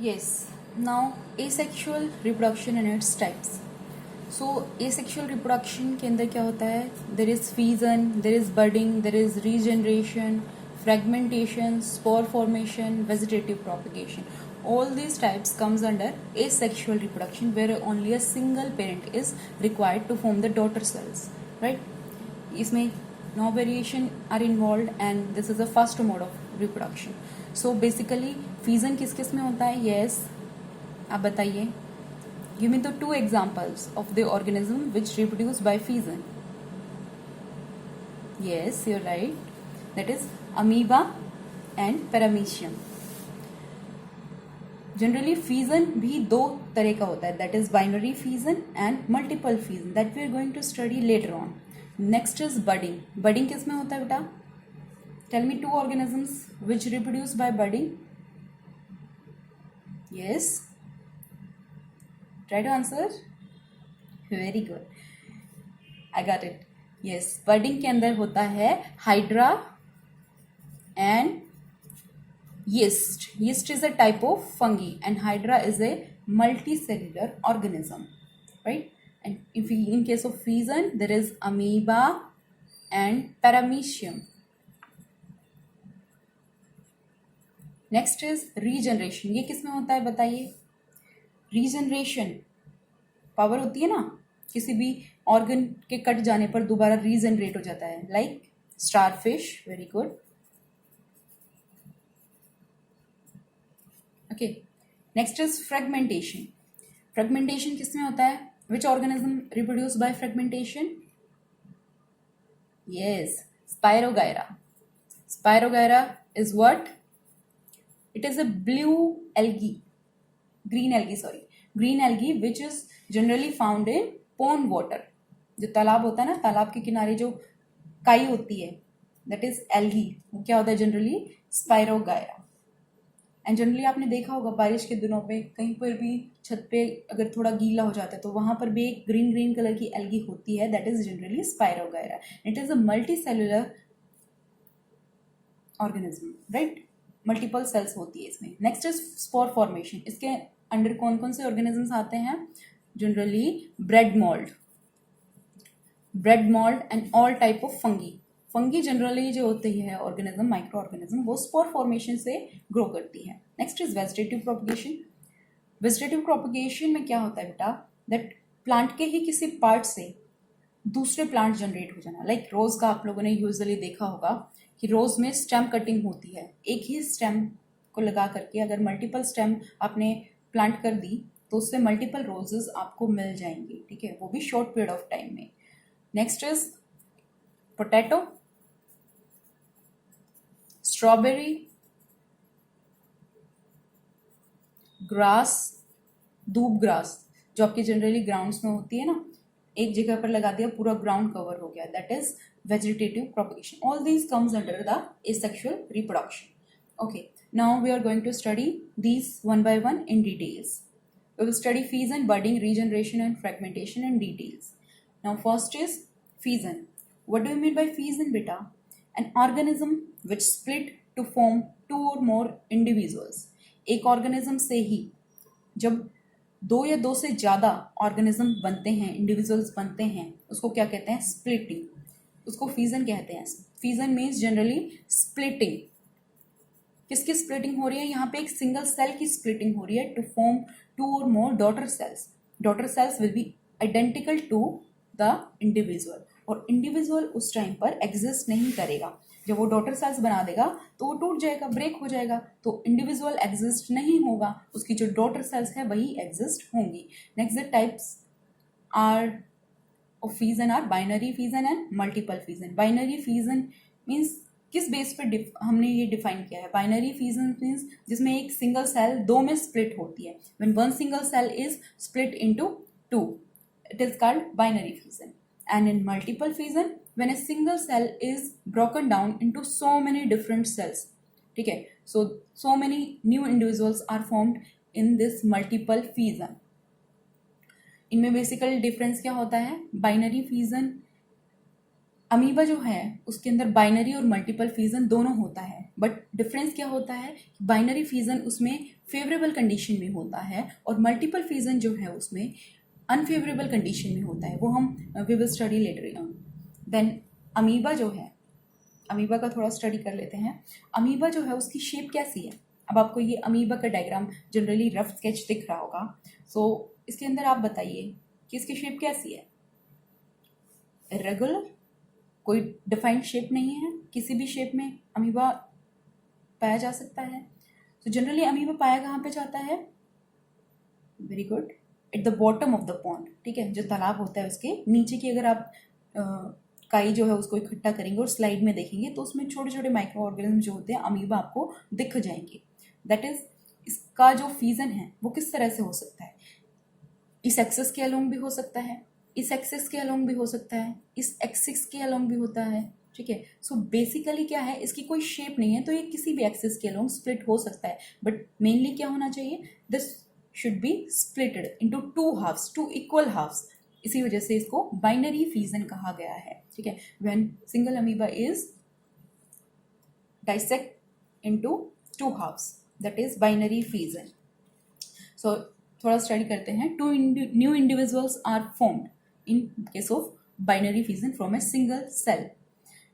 Yes. Now, asexual reproduction and its types. So, asexual reproduction के अंदर क्या होता है? There is fission, there is budding, there is regeneration, fragmentation, spore formation, vegetative propagation. All these types comes under asexual reproduction, where only a single parent is required to form the daughter cells, right? इसमें no variation are involved and this is the first mode of reproduction. So basically fission किस किस में होता है? Yes, आप बताइए. Give me the two examples of the organism which reproduce by fission. Yes, you're right. That is amoeba and paramecium. Generally fission भी दो तरह का होता है, that is binary fission and multiple fission, that we are going to study later on. Next is budding. Budding किस में होता है बेटा? Tell me two organisms which reproduce by budding. Yes. Try to answer. Very good. I got it. Yes. Budding के अंदर होता है Hydra and yeast. Yeast is a type of fungi and Hydra is a multicellular organism, right? And if we, in case of fission, there is amoeba and paramecium. Next is regeneration. ये किस में होता है बताइए? Regeneration power होती है ना, किसी भी ऑर्गन के कट जाने पर दोबारा रीजनरेट हो जाता है, like starfish. Very good. Okay. Next is fragmentation. Fragmentation किस में होता है? Which organism reproduce by fragmentation? Yes, spirogyra. Spirogyra is what? It is a blue algae, green algae which is generally found in pond water. जो तालाब होता है ना, तालाब के किनारे जो काई होती है, that is algae. वो क्या होता है जनरली? स्पायरोगायरा. एंड जनरली आपने देखा होगा बारिश के दिनों पे कहीं पर भी छत पे अगर थोड़ा गीला हो जाता है तो वहां पर भी एक ग्रीन कलर की एल्गी होती है, that is generally spirogyra. It is a multicellular organism, right? Multiple cells होती है इसमें. Next is spore formation. इसके अंडर कौन कौन से ऑर्गेनिजम्स आते हैं? Generally bread mold and all type of fungi generally जो होती है ऑर्गेनिज्म, माइक्रो ऑर्गेनिज्म, वो स्पोर फॉर्मेशन से ग्रो करती है. Next is vegetative propagation. Vegetative propagation में क्या होता है बेटा? दैट प्लांट के ही किसी पार्ट से दूसरे प्लांट जनरेट हो जाना. लाइक रोज का आप लोगों ने यूजुअली देखा होगा कि रोज में स्टेम कटिंग होती है. एक ही स्टेम को लगा करके अगर मल्टीपल स्टेम आपने प्लांट कर दी तो उससे मल्टीपल रोजेस आपको मिल जाएंगे, ठीक है, वो भी शॉर्ट पीरियड ऑफ टाइम में. Next is potato, strawberry, grass, दूब ग्रास जो आपकी जनरली ग्राउंड्स में होती है ना, एक जगह पर लगा दिया पूरा ग्राउंड कवर हो गया, that is vegetative propagation. All these comes under the asexual reproduction. Okay, now we are going to study these one by one in details. We will study fission, budding, regeneration and fragmentation in details. Now first is fission. What do you mean by fission beta? An organism which split to form two or more individuals. एक organism से ही जब दो या दो से ज्यादा organism बनते हैं, इंडिविजुअल्स बनते हैं, उसको क्या कहते हैं? स्प्लिटिंग. उसको फिजन कहते हैं. Fission means generally splitting. किसकी स्प्लिटिंग हो रही है? यहाँ पे एक सिंगल सेल की स्प्लिटिंग हो रही है to form two or more daughter cells. Daughter cells will be identical to the individual और इंडिविजुअल उस टाइम पर एग्जिस्ट नहीं करेगा. जब वो डॉटर सेल्स बना देगा तो वो टूट जाएगा, ब्रेक हो जाएगा, तो इंडिविजुअल एग्जिस्ट नहीं होगा, उसकी जो डॉटर सेल्स है वही एग्जिस्ट होंगी. Next the types are of fission are binary fission and multiple fission. Binary fission means किस बेस पे हमने ये डिफाइन किया है? बाइनरी फिजन मीन्स जिसमें एक सिंगल सेल दो में स्प्लिट होती है. When one single cell is split into two, it is called binary fission. And in multiple fission when a single cell is broken down into so many different cells, ठीक है, so many new individuals are formed in this multiple fission. इनमें basical difference क्या होता है? Binary fission amoeba जो है उसके अंदर बाइनरी और मल्टीपल फ्यूजन दोनों होता है, बट डिफरेंस क्या होता है, बाइनरी फ्यूजन उसमें फेवरेबल कंडीशन में होता है और मल्टीपल फ्यूजन जो है उसमें अनफेवरेबल कंडीशन में होता है। वो हम we will study later. Then amoeba जो है, अमीबा का थोड़ा स्टडी कर लेते हैं। अमीबा जो है उसकी शेप कैसी है। अब आपको ये अमीबा का डायग्राम जनरली रफ स्केच दिख रहा होगा। सो इसके अंदर आप बताइए कि इसकी शेप कैसी है। इरेगुलर, कोई डिफाइंड शेप नहीं है, किसी भी शेप में अमीबा पाया जा सकता है। तो जनरली अमीबा पाया कहाँ पे जाता है, very good, at the bottom of the pond, ठीक है, जो तालाब होता है उसके नीचे की अगर आप काई जो है उसको इकट्ठा करेंगे और स्लाइड में देखेंगे तो उसमें छोटे छोटे माइक्रो ऑर्गेनिज्म जो होते हैं अमीबा आपको दिख जाएंगे। दैट इज, इसका जो फीजन है वो किस तरह से हो सकता है, इस एक्सिस के अलोंग भी हो सकता है, इस एक्सिस के अलोंग भी हो सकता है, इस एक्सिस के अलोंग भी होता है, ठीक है। सो बेसिकली क्या है, इसकी कोई शेप नहीं है तो ये किसी भी एक्सिस के अलोंग स्प्लिट हो सकता है, बट मेनली क्या होना चाहिए, this should be splitted into two halves, two equal halves. इसी वजह से इसको बाइनरी फ्यूजन कहा गया है, ठीक है। When single amoeba is dissect into two halfs, that is binary fusion. So थोड़ा स्टडी करते हैं। Two new individuals are formed in case of binary fusion from a single cell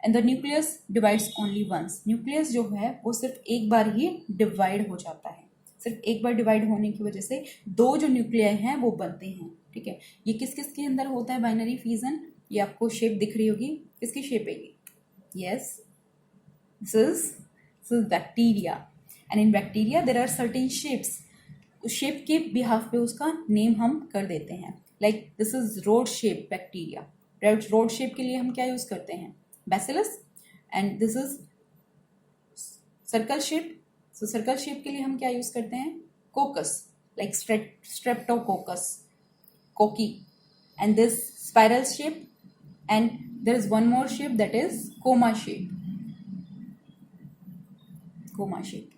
and the nucleus divides only once. Nucleus जो है वो सिर्फ एक बार ही divide हो जाता है, सिर्फ एक बार डिवाइड होने की वजह से दो जो न्यूक्लियाई हैं वो बनते हैं, ठीक है। ये किस किस के अंदर होता है बाइनरी फ्यूजन, ये आपको शेप दिख रही होगी, किसकी शेप है ये, yes, this is bacteria and in bacteria there are certain shapes. उस शेप के बिहाफ पे उसका नेम हम कर देते हैं, like this is rod shape bacteria. Rod shape के लिए हम क्या यूज करते हैं, bacillus, and this is circle shape. So circle shape के लिए हम क्या यूज करते हैं, coccus, like streptococcus, cocci, and this spiral shape, and there is one more shape that is comma shape. Comma shape,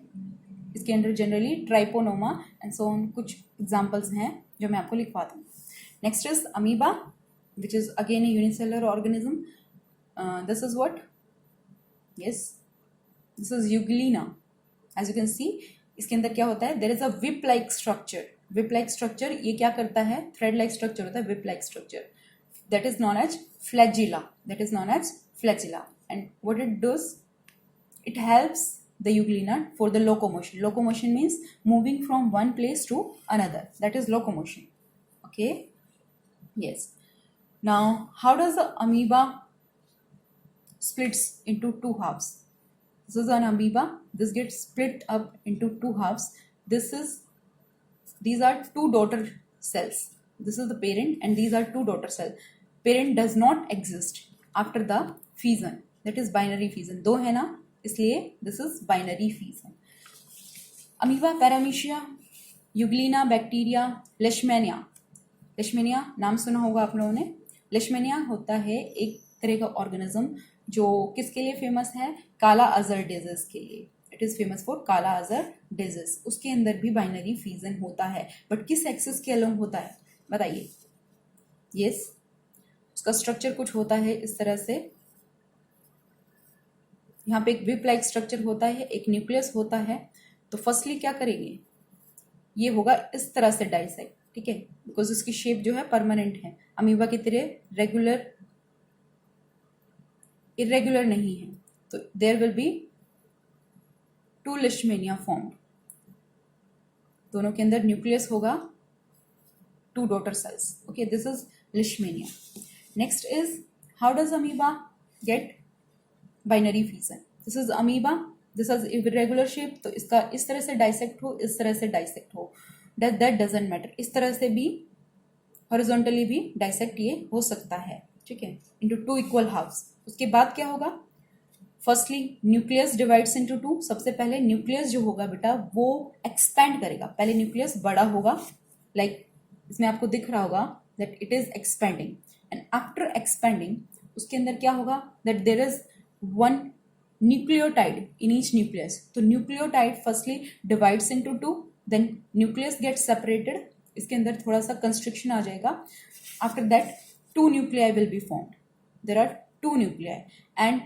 इसके अंदर generally treponema and so on कुछ examples हैं जो मैं आपको लिखवा दूँ। Next is amoeba which is again a unicellular organism. This is what, yes, this is euglena. As you can see इसके अंदर क्या होता है, there is a whip like structure. Whip like structure ये क्या करता है, थ्रेड लाइक स्ट्रक्चर होता है whip like structure, that is known as flagella, that is known as flagella. And what it does, it helps the euglena for the locomotion. Locomotion means moving from one place to another, that is locomotion, okay, yes. Now how does the amoeba splits into two halves. This is an amoeba, this gets split up into two halves. These are two daughter cells, this is the parent and these are two daughter cells. Parent does not exist after the fusion, that is binary fusion, दो है ना, इसलिए this is binary fusion. Amoeba, paramecia, euglena, bacteria, leishmania. Leishmania नाम सुना होगा आप लोगों ने। लेशमेनिया होता है एक तरह का ऑर्गेनिज्म जो किसके लिए फेमस है, काला अजर डिजीज के लिए। इट इज फेमस फॉर काला अजर डिजीज। उसके अंदर भी बाइनरी फ्यूजन होता है, बट किस एक्सिस के अलोंग होता है बताइए, यस, उसका स्ट्रक्चर कुछ होता है इस तरह से। यहाँ पे एक विप लाइक स्ट्रक्चर होता है, एक न्यूक्लियस होता है। तो फर्स्टली क्या करेंगे, ये होगा इस तरह से डाइसेक्ट, ठीक है, बिकॉज उसकी शेप जो है परमानेंट है, अमीबा की तरह रेगुलर इरेगुलर नहीं है। तो there will be two leishmania formed, दोनों के अंदर न्यूक्लियस होगा, two daughter cells, okay, this is leishmania. Next is how does amoeba get binary fusion. This is amoeba, this is irregular shape, तो इसका इस तरह से डाइसेक्ट हो, इस तरह से डाइसेक्ट हो, दैट डजंट मैटर। इस तरह से भी हॉरिजॉन्टली भी डाइसेक्ट ये हो सकता है, ठीक है, इनटू टू इक्वल हाफ्स। उसके बाद क्या होगा, firstly nucleus divides into two. सबसे पहले न्यूक्लियस जो होगा बेटा वो एक्सपैंड करेगा, पहले न्यूक्लियस बड़ा होगा, लाइक इसमें आपको दिख रहा होगा that it is expanding, and after expanding उसके अंदर क्या होगा, that there is one nucleotide in each nucleus. तो nucleotide firstly divides into two, then nucleus gets separated, इसके अंदर थोड़ा सा constriction आ जाएगा, after that two nuclei will be formed, there are two nuclei and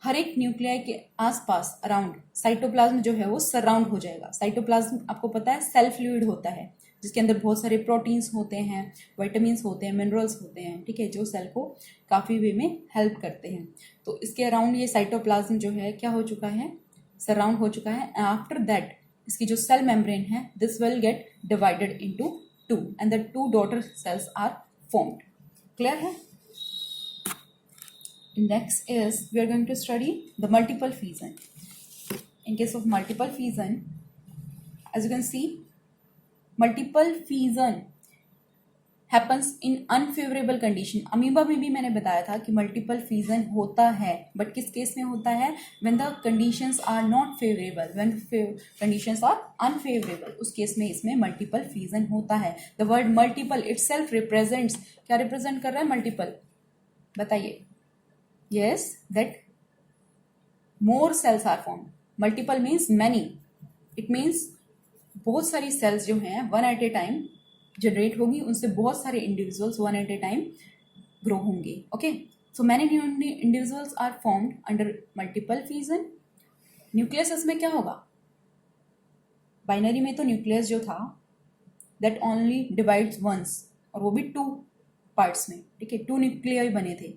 हर एक न्यूक्लियाई के आसपास अराउंड साइटोप्लाज्म जो है वो सराउंड हो जाएगा। साइटोप्लाज्म आपको पता है सेल फ्लूइड होता है जिसके अंदर बहुत सारे प्रोटीन्स होते हैं, विटामिन्स होते हैं, मिनरल्स होते हैं, ठीक है, जो सेल को काफ़ी वे में हेल्प करते हैं। तो इसके अराउंड ये साइटोप्लाज्म जो है क्या हो चुका है, सराउंड हो चुका है। आफ्टर दैट इसकी जो सेल मेम्ब्रेन है this will get divided into two and the two daughter cells are formed. Clear है? Next is we are going to study the multiple fission. In case of multiple fission, as you can see, multiple fission happens in unfavorable condition. Amoeba में भी मैंने बताया था कि multiple fission होता है, but किस केस में होता है? when the conditions are not favorable, when conditions are unfavorable, उस केस में इसमें मल्टीपल फिजन होता है। the word multiple itself represents, क्या रिप्रेजेंट कर रहा है मल्टीपल? बताइए। Yes, that more cells are formed. Multiple means many. It means बहुत सारी cells जो हैं one at a time generate होगी, उनसे बहुत सारे individuals one at a time grow होंगे। Okay, so many new individuals are formed under multiple fission. Nucleus में क्या होगा? Binary में तो nucleus जो था that only divides once, और वो भी two parts में, ठीक है, two nuclei बने थे।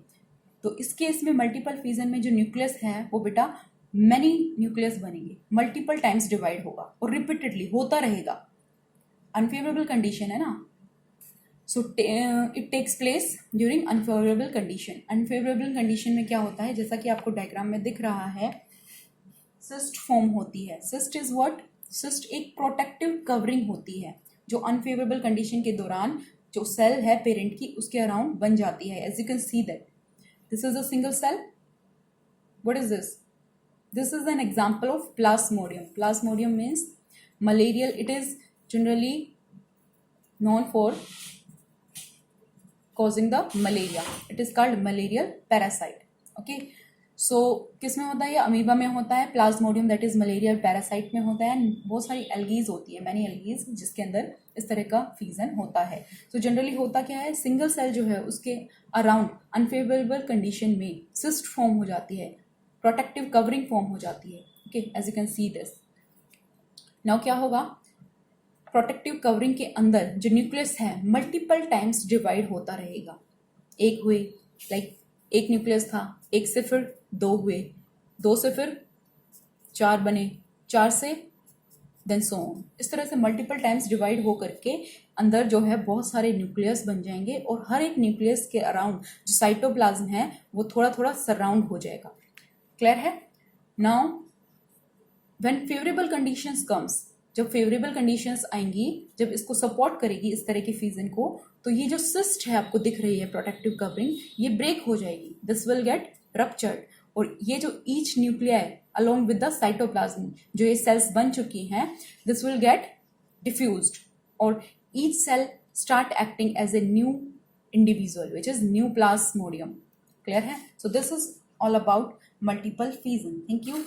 तो इस केस में मल्टीपल फिजन में जो न्यूक्लियस है वो बेटा मैनी न्यूक्लियस बनेंगे, मल्टीपल टाइम्स डिवाइड होगा और रिपीटेडली होता रहेगा। अनफेवरेबल कंडीशन है ना, so it takes place during unfavourable condition. Unfavourable condition में क्या होता है, जैसा कि आपको डायग्राम में दिख रहा है, सिस्ट फॉर्म होती है। Cyst is what? सिस्ट एक प्रोटेक्टिव कवरिंग होती है जो अनफेवरेबल कंडीशन के दौरान जो सेल है पेरेंट की उसके अराउंड बन जाती है। As you can see that this is a single cell. What is this? This is an example of plasmodium. Plasmodium means malarial. It is generally known for causing the malaria. It is called malarial parasite. Okay. So किस में होता है? ये amoeba में होता है। Plasmodium that is malarial parasite में होता है। बहुत सारी एल्गीज होती है, मैनी एल्गीज, जिसके अंदर इस तरह का फीजन होता है। तो जनरली होता क्या है, सिंगल सेल जो है उसके अराउंड अनफेवरेबल कंडीशन में सिस्ट फॉर्म हो जाती है, प्रोटेक्टिव कवरिंग फॉर्म हो जाती है। Okay, as you can see this. Now क्या होगा, प्रोटेक्टिव कवरिंग के अंदर जो न्यूक्लियस है मल्टीपल टाइम्स डिवाइड होता रहेगा। एक हुए, लाइक एक न्यूक्लियस था, एक से फिर दो हुए, दो से फिर चार बने, चार से देन सो ऑन। इस तरह से मल्टीपल टाइम्स डिवाइड हो करके अंदर जो है बहुत सारे न्यूक्लियस बन जाएंगे और हर एक न्यूक्लियस के अराउंड जो साइटोप्लाज्म है वो थोड़ा थोड़ा सराउंड हो जाएगा। क्लियर है? Now when favourable conditions comes, जब फेवरेबल कंडीशंस आएंगी, जब इसको सपोर्ट करेगी इस तरह के फिजन को, तो ये जो सिस्ट है आपको दिख रही है प्रोटेक्टिव कवरिंग, ये ब्रेक हो जाएगी। दिस विल गेट रप्चर्ड और ये जो each nuclei along with the cytoplasm जो ये सेल्स बन चुकी हैं, दिस विल गेट डिफ्यूज्ड और each cell start acting as a new individual which is new plasmodium. Clear है? So this is all about multiple fission. Thank you.